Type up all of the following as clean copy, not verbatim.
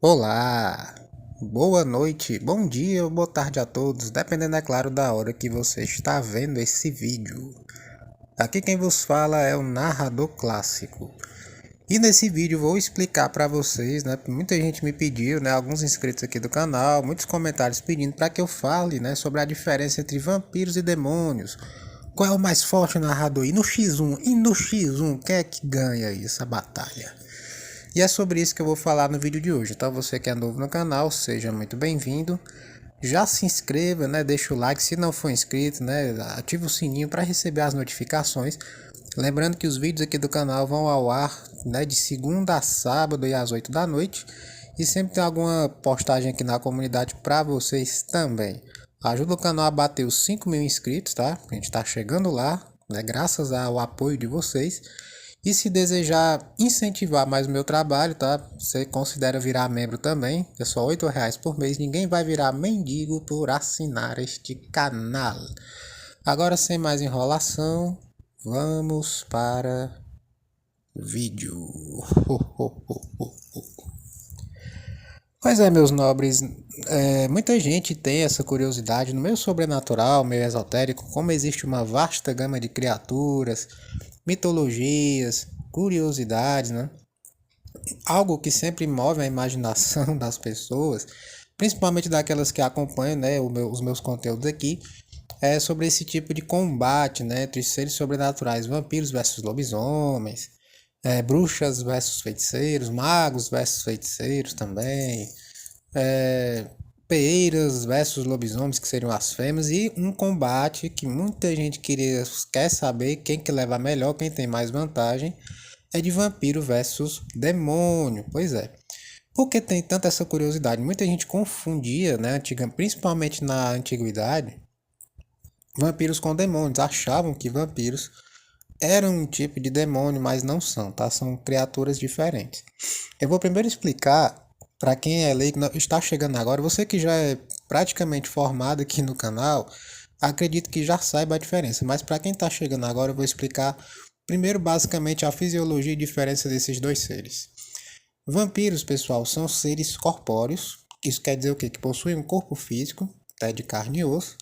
Olá, boa noite, bom dia ou boa tarde a todos, dependendo, é claro, da hora que você está vendo esse vídeo. Aqui quem vos fala é o narrador clássico. E nesse vídeo vou explicar para vocês, né, muita gente me pediu, né, alguns inscritos aqui do canal, muitos comentários pedindo para que eu fale, né, sobre a diferença entre vampiros e demônios. Qual é o mais forte narrador? E no X1, quem é que ganha aí essa batalha? E é sobre isso que eu vou falar no vídeo de hoje. Então você que é novo no canal, seja muito bem-vindo. Já se inscreva, né? Deixa o like se não for inscrito, né? Ativa o sininho para receber as notificações. Lembrando que os vídeos aqui do canal vão ao ar, né, de segunda a sábado e às 8 da noite. E sempre tem alguma postagem aqui na comunidade para vocês também. Ajuda o canal a bater os 5.000 inscritos, tá? A gente está chegando lá, né? Graças ao apoio de vocês. E se desejar incentivar mais o meu trabalho, tá? Você considera virar membro também. É só R$ 8 por mês. Ninguém vai virar mendigo por assinar este canal. Agora, sem mais enrolação, vamos para o vídeo. Pois é, meus nobres, muita gente tem essa curiosidade no meio sobrenatural, meio esotérico, como existe uma vasta gama de criaturas, mitologias, curiosidades, né? Algo que sempre move a imaginação das pessoas, principalmente daquelas que acompanham, né, os meus conteúdos aqui, é sobre esse tipo de combate, né, entre seres sobrenaturais, vampiros versus lobisomens, bruxas versus feiticeiros, magos versus feiticeiros também, é, peeiras versus lobisomens, que seriam as fêmeas, e um combate que muita gente quer saber quem que leva melhor, quem tem mais vantagem, é de vampiro versus demônio. Pois é. Por que tem tanta essa curiosidade? Muita gente confundia, né, principalmente na antiguidade, vampiros com demônios. Achavam que vampiros eram um tipo de demônio, mas não são, tá? São criaturas diferentes. Eu vou primeiro explicar para quem é leigo, está chegando agora, você que já é praticamente formado aqui no canal, acredito que já saiba a diferença, mas para quem está chegando agora, eu vou explicar primeiro basicamente a fisiologia e diferença desses dois seres. Vampiros, pessoal, são seres corpóreos. Isso quer dizer o quê? Que possuem um corpo físico, tá, de carne e osso,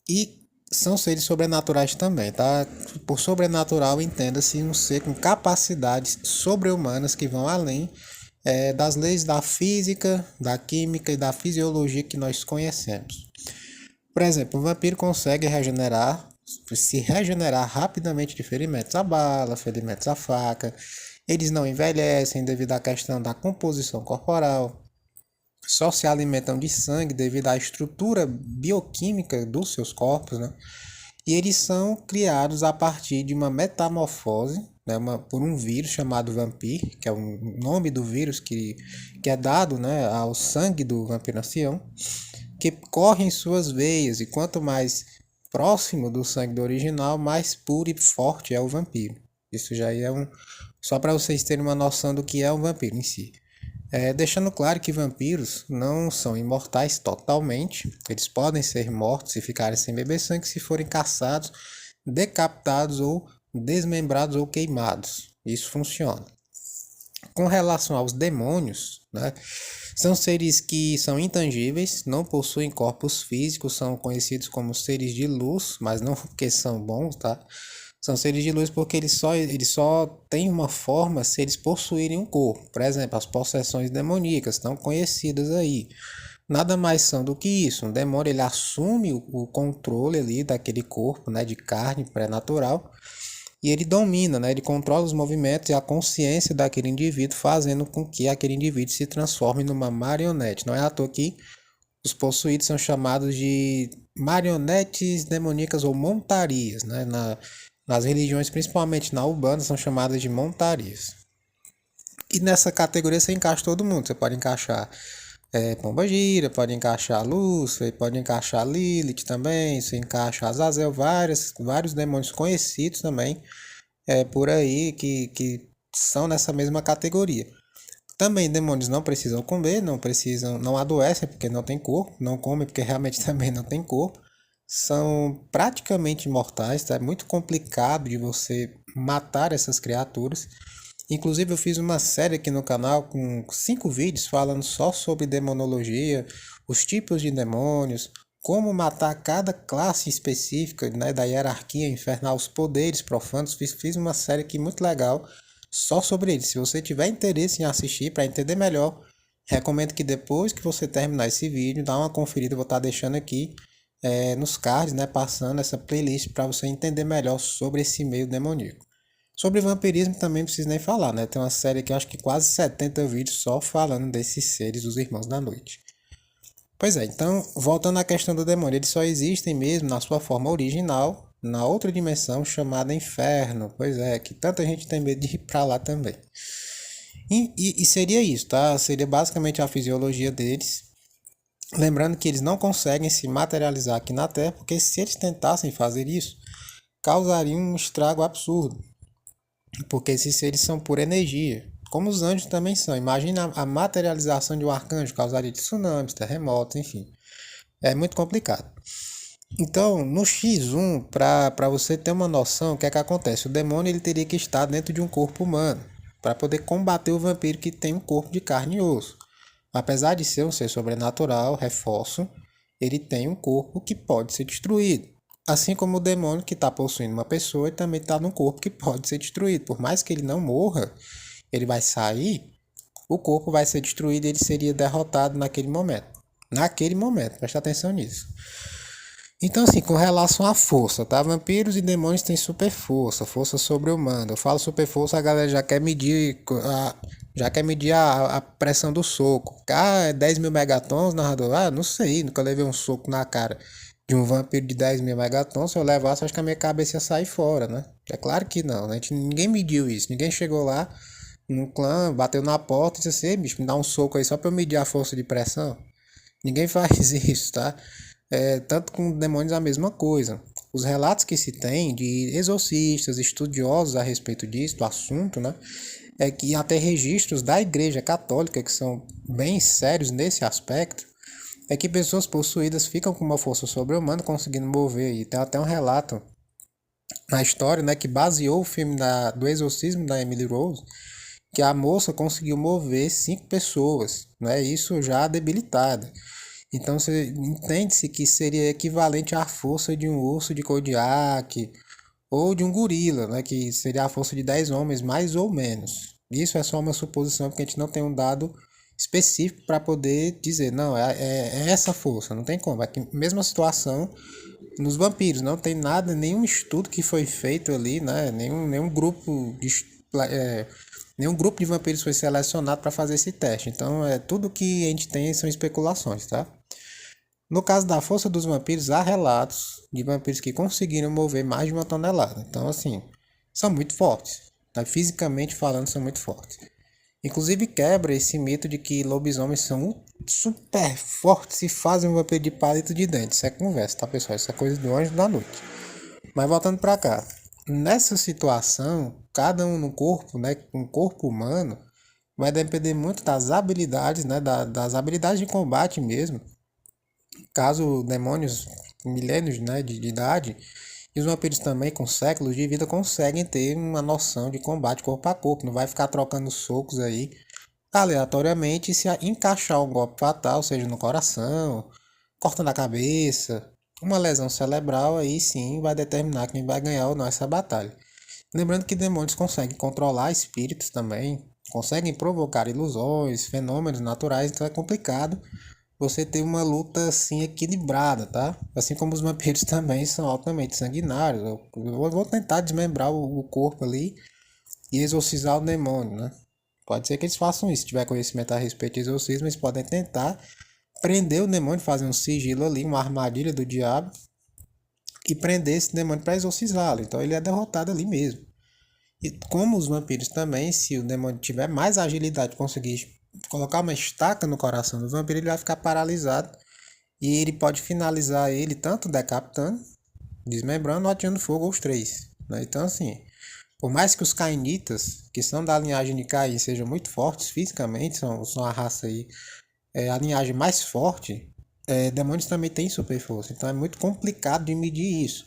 e são seres sobrenaturais também, tá? Por sobrenatural, entenda-se um ser com capacidades sobre-humanas que vão além das leis da física, da química e da fisiologia que nós conhecemos. Por exemplo, o vampiro consegue se regenerar rapidamente de ferimentos à bala, ferimentos à faca. Eles não envelhecem devido à questão da composição corporal. Só se alimentam de sangue devido à estrutura bioquímica dos seus corpos, né? E eles são criados a partir de uma metamorfose, né, por um vírus chamado Vampir, que é o nome do vírus que é dado, né, ao sangue do vampiro ancião, que corre em suas veias, e quanto mais próximo do sangue do original, mais puro e forte é o vampiro. Isso já é só para vocês terem uma noção do que é um vampiro em si. Deixando claro que vampiros não são imortais totalmente, eles podem ser mortos e ficarem sem beber sangue se forem caçados, decapitados ou desmembrados ou queimados. Isso funciona. Com relação aos demônios, né, são seres que são intangíveis, não possuem corpos físicos, são conhecidos como seres de luz, mas não porque são bons, tá? São seres de luz porque eles só têm uma forma se eles possuírem um corpo. Por exemplo, as possessões demoníacas estão conhecidas aí. Nada mais são do que isso. Um demônio ele assume o controle ali daquele corpo, né, de carne pré-natural, e ele domina, né, ele controla os movimentos e a consciência daquele indivíduo, fazendo com que aquele indivíduo se transforme numa marionete. Não é à toa que os possuídos são chamados de marionetes demoníacas ou montarias, né? Nas religiões, principalmente na Umbanda, são chamadas de montarias. E nessa categoria você encaixa todo mundo. Você pode encaixar Pombagira, pode encaixar Lúcifer, pode encaixar Lilith também, você encaixa Azazel, vários demônios conhecidos também por aí que são nessa mesma categoria. Também demônios não precisam comer, não adoecem porque não tem corpo, não comem porque realmente também não tem corpo. São praticamente imortais, tá? É muito complicado de você matar essas criaturas. Inclusive eu fiz uma série aqui no canal com 5 vídeos falando só sobre demonologia, os tipos de demônios, como matar cada classe específica, né, da hierarquia infernal, os poderes profanos. Fiz uma série aqui muito legal só sobre eles. Se você tiver interesse em assistir para entender melhor, recomendo que depois que você terminar esse vídeo, dá uma conferida. Eu vou estar deixando aqui nos cards, né, passando essa playlist para você entender melhor sobre esse meio demoníaco. Sobre vampirismo também não preciso nem falar, né? Tem uma série que eu acho que quase 70 vídeos só falando desses seres, os Irmãos da Noite. Pois é, então, voltando à questão do demônio, eles só existem mesmo na sua forma original, na outra dimensão chamada inferno. Pois é, que tanta gente tem medo de ir pra lá também. E seria isso, tá? Seria basicamente a fisiologia deles. Lembrando que eles não conseguem se materializar aqui na Terra, porque se eles tentassem fazer isso, causariam um estrago absurdo. Porque esses seres são por energia, como os anjos também são. Imagina a materialização de um arcanjo, causaria de tsunamis, terremotos, enfim. É muito complicado. Então, no X1, para você ter uma noção, o que é que acontece? O demônio ele teria que estar dentro de um corpo humano para poder combater o vampiro que tem um corpo de carne e osso. Apesar de ser um ser sobrenatural, reforço, ele tem um corpo que pode ser destruído. Assim como o demônio que está possuindo uma pessoa, ele também está num corpo que pode ser destruído. Por mais que ele não morra, ele vai sair, o corpo vai ser destruído e ele seria derrotado naquele momento. Naquele momento, presta atenção nisso. Então, assim, com relação à força, tá? Vampiros e demônios têm super força, força sobre-humana. Eu falo super força, a galera já quer medir a pressão do soco. Ah, é 10 mil megatons, narrador? Ah, não sei, nunca levei um soco na cara de um vampiro de 10 mil megatons. Se eu levasse, acho que a minha cabeça ia sair fora, né? É claro que não, né? Ninguém mediu isso, ninguém chegou lá no clã, bateu na porta e disse assim: bicho, me dá um soco aí só pra eu medir a força de pressão. Ninguém faz isso, tá? Tanto com demônios a mesma coisa. Os relatos que se tem de exorcistas, estudiosos a respeito disso, do assunto, né? É que até registros da Igreja Católica, que são bem sérios nesse aspecto, é que pessoas possuídas ficam com uma força sobre-humana conseguindo mover. E tem até um relato na história, né, que baseou o filme do exorcismo da Emily Rose, que a moça conseguiu mover 5 pessoas, né? Isso já debilitada. Então você entende-se que seria equivalente à força de um urso de Kodiak ou de um gorila, né? Que seria a força de 10 homens, mais ou menos. Isso é só uma suposição, porque a gente não tem um dado específico para poder dizer, não, é essa força, não tem como. É que mesma situação nos vampiros, não tem nada, nenhum estudo que foi feito ali, né? Nenhum grupo de vampiros foi selecionado para fazer esse teste. Então, tudo que a gente tem são especulações, tá? No caso da força dos vampiros, há relatos de vampiros que conseguiram mover mais de 1 tonelada. Então, assim, são muito fortes. Tá? Fisicamente falando, são muito fortes. Inclusive, quebra esse mito de que lobisomens são super fortes e fazem um vampiro de palito de dente. Isso é conversa, tá, pessoal? Isso é coisa do anjo da noite. Mas voltando para cá. Nessa situação, cada um no corpo, né, um corpo humano, vai depender muito das habilidades, né, das habilidades de combate mesmo. Caso demônios com milênios, né, de idade, e os vampiros também com séculos de vida conseguem ter uma noção de combate corpo a corpo, não vai ficar trocando socos aí aleatoriamente. E se encaixar um golpe fatal, seja no coração, cortando a cabeça, uma lesão cerebral, aí sim vai determinar quem vai ganhar ou não essa batalha. Lembrando que demônios conseguem controlar espíritos também, conseguem provocar ilusões, fenômenos naturais, então é complicado você ter uma luta assim equilibrada, tá? Assim como os vampiros também são altamente sanguinários. Eu vou tentar desmembrar o corpo ali e exorcizar o demônio, né? Pode ser que eles façam isso. Se tiver conhecimento a respeito de exorcismo, eles podem tentar prender o demônio, fazer um sigilo ali, uma armadilha do diabo e prender esse demônio para exorcizá-lo. Então ele é derrotado ali mesmo. E como os vampiros também, se o demônio tiver mais agilidade, conseguir colocar uma estaca no coração do vampiro, ele vai ficar paralisado. E ele pode finalizar ele tanto decapitando, desmembrando ou atirando fogo aos três, né? Então, assim, por mais que os cainitas, que são da linhagem de Caim, sejam muito fortes fisicamente, são a raça aí, a linhagem mais forte, demônios também têm super força. Então é muito complicado de medir isso.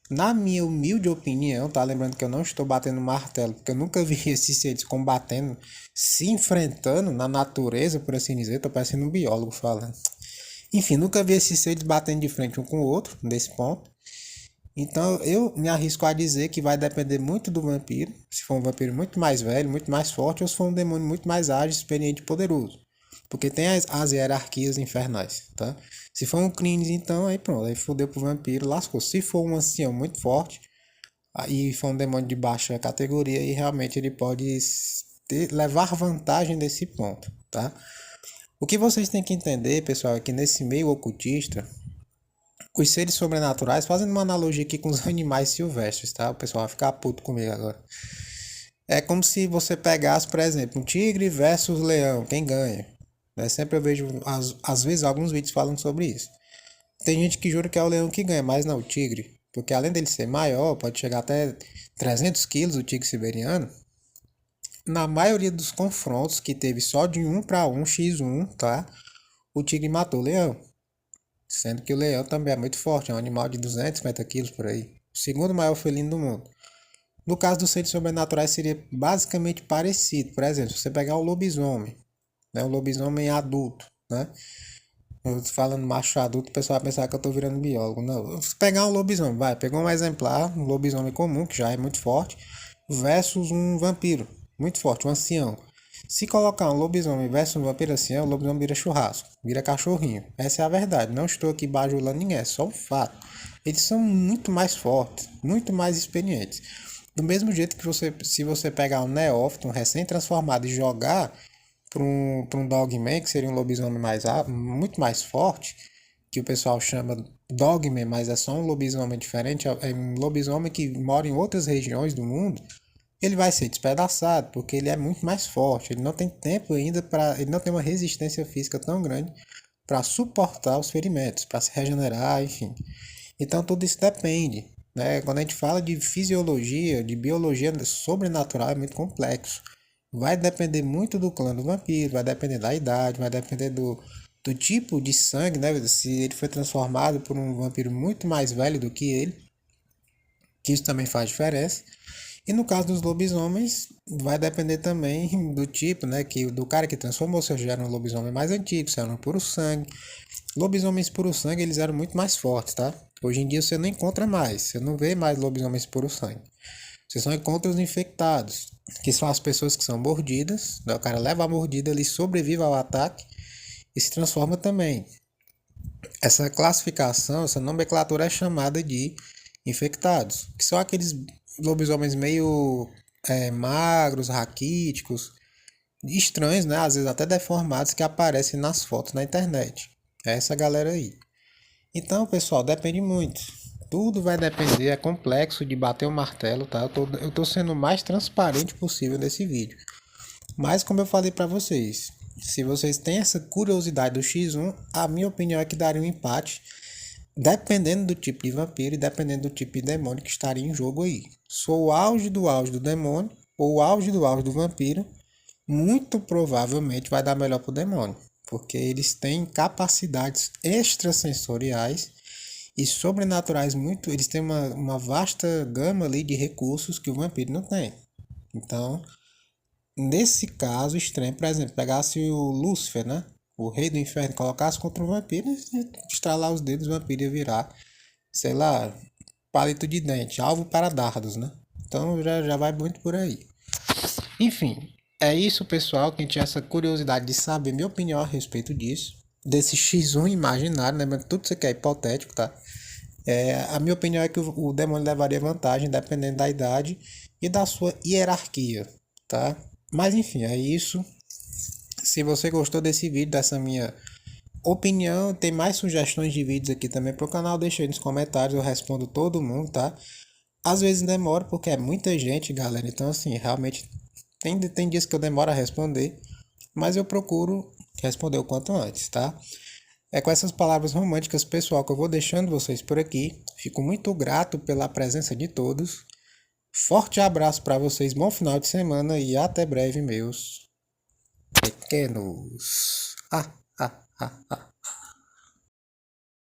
Na minha humilde opinião, tá? Lembrando que eu não estou batendo martelo, porque eu nunca vi esses seres combatendo, se enfrentando na natureza, por assim dizer. Tô parecendo um biólogo falando. Enfim, nunca vi esses seres batendo de frente um com o outro, nesse ponto. Então eu me arrisco a dizer que vai depender muito do vampiro. Se for um vampiro muito mais velho, muito mais forte, ou se for um demônio muito mais ágil, experiente e poderoso. Porque tem as hierarquias infernais, tá? Se for um Crines, então, aí pronto, aí fodeu pro vampiro, lascou. Se for um ancião muito forte, aí for um demônio de baixa categoria, aí realmente ele pode levar vantagem desse ponto, tá? O que vocês têm que entender, pessoal, é que nesse meio ocultista, os seres sobrenaturais, fazendo uma analogia aqui com os animais silvestres, tá? O pessoal vai ficar puto comigo agora. É como se você pegasse, por exemplo, um tigre versus leão, quem ganha? Né? Sempre eu vejo, às vezes, alguns vídeos falando sobre isso. Tem gente que jura que é o leão que ganha, mas não, o tigre. Porque além dele ser maior, pode chegar até 300 quilos, o tigre siberiano. Na maioria dos confrontos que teve só de 1 para 1, x1, tá? O tigre matou o leão. Sendo que o leão também é muito forte, é um animal de 250 quilos por aí. O segundo maior felino do mundo. No caso dos seres sobrenaturais seria basicamente parecido. Por exemplo, se você pegar o lobisomem, né, o lobisomem adulto, né? Eu tô falando macho adulto, o pessoal vai pensar que eu tô virando biólogo. Não, se pegar um lobisomem, vai, pegou um exemplar, um lobisomem comum, que já é muito forte, versus um vampiro, muito forte, um ancião. Se colocar um lobisomem versus um vampiro ancião, o lobisomem vira churrasco, vira cachorrinho. Essa é a verdade, não estou aqui bajulando ninguém, é só um fato. Eles são muito mais fortes, muito mais experientes. Do mesmo jeito que você, se você pegar um neófito, um recém-transformado e jogar para um Dogman, que seria um lobisomem muito mais forte, que o pessoal chama Dogman, mas é só um lobisomem diferente, é um lobisomem que mora em outras regiões do mundo, ele vai ser despedaçado, porque ele é muito mais forte, ele não tem tempo ainda para, ele não tem uma resistência física tão grande para suportar os ferimentos, para se regenerar, enfim. Então tudo isso depende, né? Quando a gente fala de fisiologia, de biologia sobrenatural, é muito complexo. Vai depender muito do clã do vampiro, vai depender da idade, vai depender do tipo de sangue, né? Se ele foi transformado por um vampiro muito mais velho do que ele, que isso também faz diferença. E no caso dos lobisomens, vai depender também do tipo, né? Que do cara que transformou, se já era um lobisomem mais antigo, se era um puro sangue. Lobisomens puro sangue, eles eram muito mais fortes, tá? Hoje em dia você não encontra mais, você não vê mais lobisomens puro sangue. Você só encontra os infectados, que são as pessoas que são mordidas, né? O cara leva a mordida, ele sobrevive ao ataque e se transforma também. Essa classificação, essa nomenclatura é chamada de infectados, que são aqueles lobisomens meio magros, raquíticos, estranhos, né? Às vezes até deformados que aparecem nas fotos na internet. É essa galera aí. Então, pessoal, depende muito. Tudo vai depender, é complexo de bater o martelo, tá? Eu tô sendo o mais transparente possível nesse vídeo. Mas como eu falei pra vocês, se vocês têm essa curiosidade do X1, a minha opinião é que daria um empate, dependendo do tipo de vampiro e dependendo do tipo de demônio que estaria em jogo aí. Sou o auge do demônio ou o auge do vampiro, muito provavelmente vai dar melhor pro demônio, porque eles têm capacidades extrasensoriais e sobrenaturais muito, eles têm uma vasta gama ali de recursos que o vampiro não tem. Então, nesse caso extremo, por exemplo, pegasse o Lúcifer, né? O rei do inferno, colocasse contra um vampiro, estralar os dedos, o vampiro ia virar, sei lá, palito de dente, alvo para dardos, né? Então já vai muito por aí. Enfim, é isso, pessoal. Quem tinha essa curiosidade de saber minha opinião a respeito disso, desse X1 imaginário, lembrando que tudo isso aqui é hipotético, tá? A minha opinião é que o demônio levaria vantagem dependendo da idade e da sua hierarquia, tá? Mas enfim, é isso. Se você gostou desse vídeo, dessa minha opinião, tem mais sugestões de vídeos aqui também pro canal, deixa aí nos comentários, eu respondo todo mundo, tá? Às vezes demora porque é muita gente, galera, então assim, realmente tem dias que eu demoro a responder, mas eu procuro responder o quanto antes, tá? É com essas palavras românticas, pessoal, que eu vou deixando vocês por aqui. Fico muito grato pela presença de todos. Forte abraço para vocês, bom final de semana e até breve, meus pequenos. Ah, ah, ah, ah.